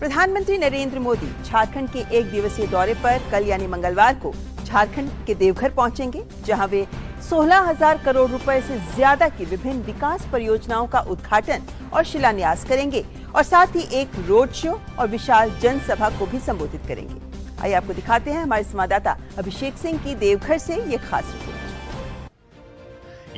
प्रधानमंत्री नरेंद्र मोदी झारखंड के एक दिवसीय दौरे पर कल यानी मंगलवार को झारखंड के देवघर पहुंचेंगे, जहां वे 16,000 करोड़ रुपए से ज्यादा की विभिन्न विकास परियोजनाओं का उद्घाटन और शिलान्यास करेंगे और साथ ही एक रोड शो और विशाल जनसभा को भी संबोधित करेंगे। आइए आपको दिखाते हैं हमारे संवाददाता अभिषेक सिंह की देवघर से ये खास रिपोर्ट।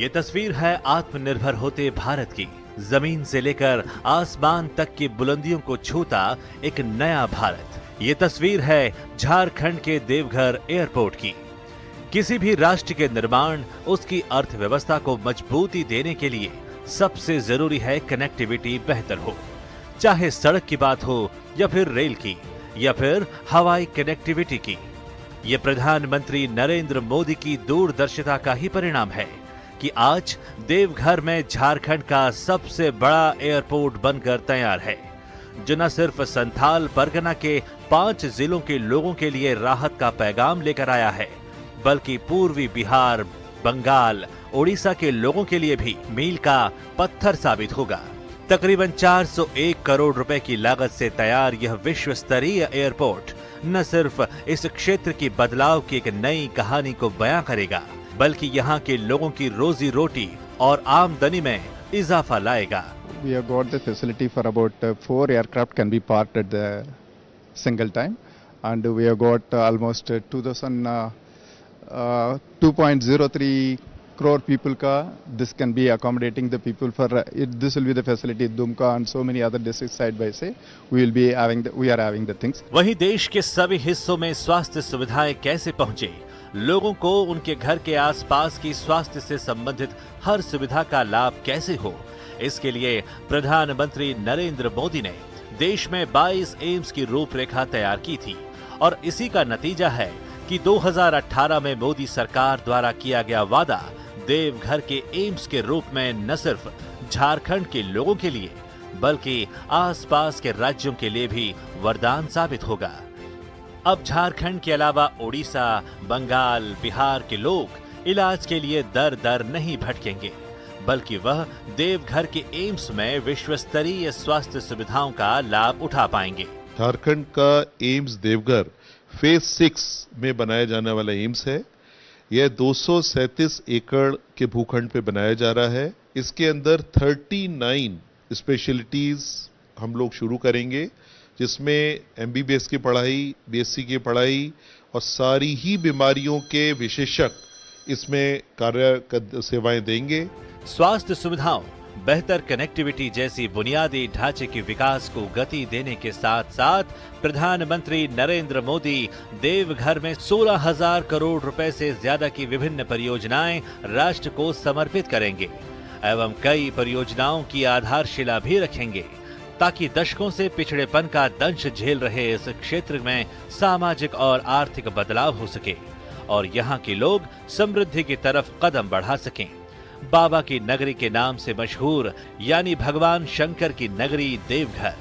ये तस्वीर है आत्मनिर्भर होते भारत की। जमीन से लेकर आसमान तक की बुलंदियों को छूता एक नया भारत। ये तस्वीर है झारखंड के देवघर एयरपोर्ट की। किसी भी राष्ट्र के निर्माण, उसकी अर्थव्यवस्था को मजबूती देने के लिए सबसे जरूरी है कनेक्टिविटी बेहतर हो। चाहे सड़क की बात हो या फिर रेल की या फिर हवाई कनेक्टिविटी की। ये प्रधानमंत्री नरेंद्र मोदी की दूरदर्शिता का ही परिणाम है कि आज देवघर में झारखंड का सबसे बड़ा एयरपोर्ट बनकर तैयार है, जो न सिर्फ संथाल परगना के 5 जिलों के लोगों के लिए राहत का पैगाम लेकर आया है, बल्कि पूर्वी बिहार, बंगाल, ओडिशा के लोगों के लिए भी मील का पत्थर साबित होगा। तकरीबन 401 करोड़ रुपए की लागत से तैयार यह विश्व स्तरीय एयरपोर्ट न सिर्फ इस क्षेत्र की बदलाव की एक नई कहानी को बयां करेगा, बल्कि यहाँ के लोगों की रोजी रोटी और आमदनी में इजाफा लाएगा। We have got the facility for about 4 aircraft can be parked at the single time, and we have got almost 2.03 crore people ka this can be accommodating the people for this will be the facility Dumka and so many other districts side by side we are having the things। वहीं देश के सभी हिस्सों में स्वास्थ्य सुविधाएं कैसे पहुंचे, लोगों को उनके घर के आसपास की स्वास्थ्य से संबंधित हर सुविधा का लाभ कैसे हो, इसके लिए प्रधानमंत्री नरेंद्र मोदी ने देश में 22 एम्स की रूपरेखा तैयार की थी और इसी का नतीजा है कि 2018 में मोदी सरकार द्वारा किया गया वादा देवघर के एम्स के रूप में न सिर्फ झारखंड के लोगों के लिए बल्कि आसपास के राज्यों के लिए भी वरदान साबित होगा। अब झारखंड के अलावा ओडिशा, बंगाल, बिहार के लोग इलाज के लिए दर दर नहीं भटकेंगे, बल्कि वह देवघर के एम्स में विश्व स्तरीय स्वास्थ्य सुविधाओं का लाभ उठा पाएंगे। झारखंड का एम्स देवघर फेज 6 में बनाया जाने वाला एम्स है। यह 237 एकड़ के भूखंड पे बनाया जा रहा है। इसके अंदर 39 स्पेशलिटीज हम लोग शुरू करेंगे, जिसमें एमबीबीएस की पढ़ाई, बीएससी की पढ़ाई और सारी ही बीमारियों के विशेषज्ञ इसमें कार्य सेवाएं देंगे। स्वास्थ्य सुविधाओं, बेहतर कनेक्टिविटी जैसी बुनियादी ढांचे के विकास को गति देने के साथ साथ प्रधानमंत्री नरेंद्र मोदी देवघर में 16,000 करोड़ रुपए से ज्यादा की विभिन्न परियोजनाएं राष्ट्र को समर्पित करेंगे एवं कई परियोजनाओं की आधारशिला भी रखेंगे, ताकि दशकों से पिछड़ेपन का दंश झेल रहे इस क्षेत्र में सामाजिक और आर्थिक बदलाव हो सके और यहाँ के लोग समृद्धि की तरफ कदम बढ़ा सकें। बाबा की नगरी के नाम से मशहूर यानी भगवान शंकर की नगरी देवघर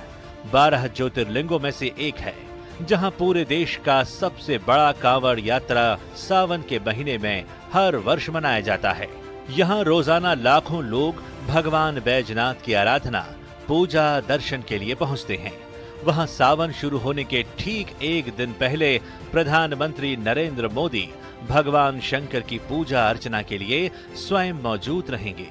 12 ज्योतिर्लिंगों में से एक है, जहां पूरे देश का सबसे बड़ा कांवड़ यात्रा सावन के महीने में हर वर्ष मनाया जाता है। यहां रोजाना लाखों लोग भगवान बैजनाथ की आराधना, पूजा, दर्शन के लिए पहुंचते हैं। वहां सावन शुरू होने के ठीक एक दिन पहले प्रधानमंत्री नरेंद्र मोदी भगवान शंकर की पूजा अर्चना के लिए स्वयं मौजूद रहेंगे।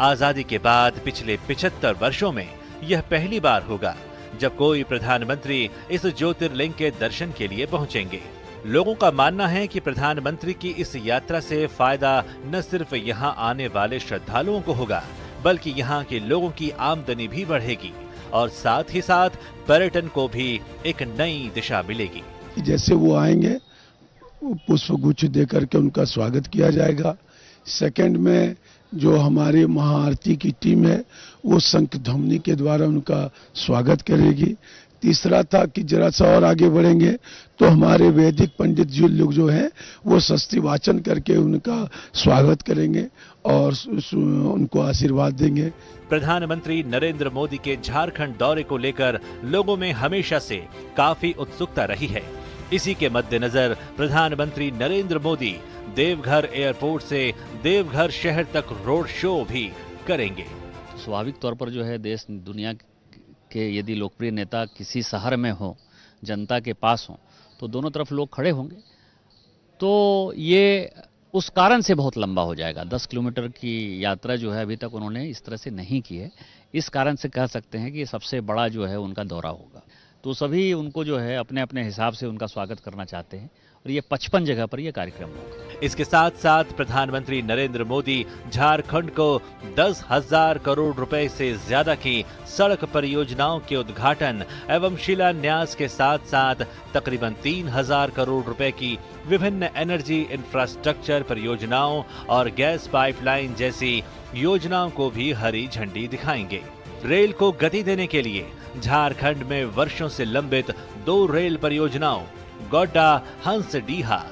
आजादी के बाद पिछले 75 वर्षों में यह पहली बार होगा जब कोई प्रधानमंत्री इस ज्योतिर्लिंग के दर्शन के लिए पहुंचेंगे। लोगों का मानना है कि प्रधानमंत्री की इस यात्रा से फायदा न सिर्फ यहां आने वाले श्रद्धालुओं को होगा, बल्कि यहां के लोगों की आमदनी भी बढ़ेगी और साथ ही साथ पर्यटन को भी एक नई दिशा मिलेगी। जैसे वो आएंगे, पुष्प गुच्छ देकर के उनका स्वागत किया जाएगा। सेकंड में जो हमारी महाआरती की टीम है वो शंख ध्वनि के द्वारा उनका स्वागत करेगी। तीसरा था कि जरा सा और आगे बढ़ेंगे तो हमारे वैदिक पंडित जी लोग जो हैं वो शस्त्री वाचन करके उनका स्वागत करेंगे और उनको आशीर्वाद देंगे। प्रधानमंत्री नरेंद्र मोदी के झारखंड दौरे को लेकर लोगों में हमेशा से काफी उत्सुकता रही है। इसी के मद्देनजर प्रधानमंत्री नरेंद्र मोदी देवघर एयरपोर्ट से देवघर शहर तक रोड शो भी करेंगे। स्वाभाविक तौर पर जो है देश दुनिया कि यदि लोकप्रिय नेता किसी शहर में हो, जनता के पास हो, तो दोनों तरफ लोग खड़े होंगे। तो ये उस कारण से बहुत लंबा हो जाएगा। 10 किलोमीटर की यात्रा जो है अभी तक उन्होंने इस तरह से नहीं की है। इस कारण से कह सकते हैं कि ये सबसे बड़ा जो है उनका दौरा होगा। तो सभी उनको जो है अपने अपने हिसाब से उनका स्वागत करना चाहते हैं और ये 55 जगह पर यह कार्यक्रम होगा। इसके साथ साथ प्रधानमंत्री नरेंद्र मोदी झारखंड को 10,000 करोड़ रुपए से ज्यादा की सड़क परियोजनाओं के उद्घाटन एवं शिलान्यास के साथ साथ तकरीबन 3,000 करोड़ रुपए की विभिन्न एनर्जी इंफ्रास्ट्रक्चर परियोजनाओं और गैस पाइपलाइन जैसी योजनाओं को भी हरी झंडी दिखाएंगे। रेल को गति देने के लिए झारखंड में वर्षों से लंबित 2 रेल परियोजनाओं गोड्डा हंसडीहा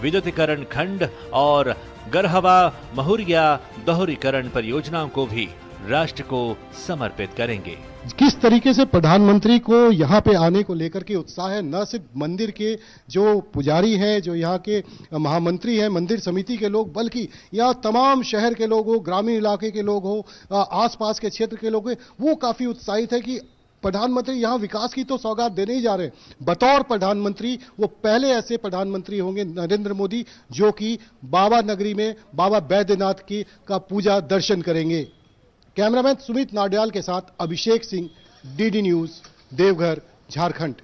विद्युतीकरण खंड और गरहवा महुरिया दोहरीकरण परियोजनाओं को भी राष्ट्र को समर्पित करेंगे। किस तरीके से प्रधानमंत्री को यहाँ पे आने को लेकर के उत्साह है, न सिर्फ मंदिर के जो पुजारी हैं, जो यहाँ के महामंत्री हैं, मंदिर समिति के लोग, बल्कि यहाँ तमाम शहर के लोग हो, ग्रामीण इलाके के लोग हो, आसपास के क्षेत्र के लोग हैं, वो काफी उत्साहित है कि प्रधानमंत्री यहाँ विकास की तो सौगात देने ही जा रहे हैं। बतौर प्रधानमंत्री वो पहले ऐसे प्रधानमंत्री होंगे नरेंद्र मोदी जो कि बाबा नगरी में बाबा बैद्यनाथ की का पूजा दर्शन करेंगे। कैमरामैन सुमित नाडियाल के साथ अभिषेक सिंह, डीडी न्यूज, देवघर, झारखंड।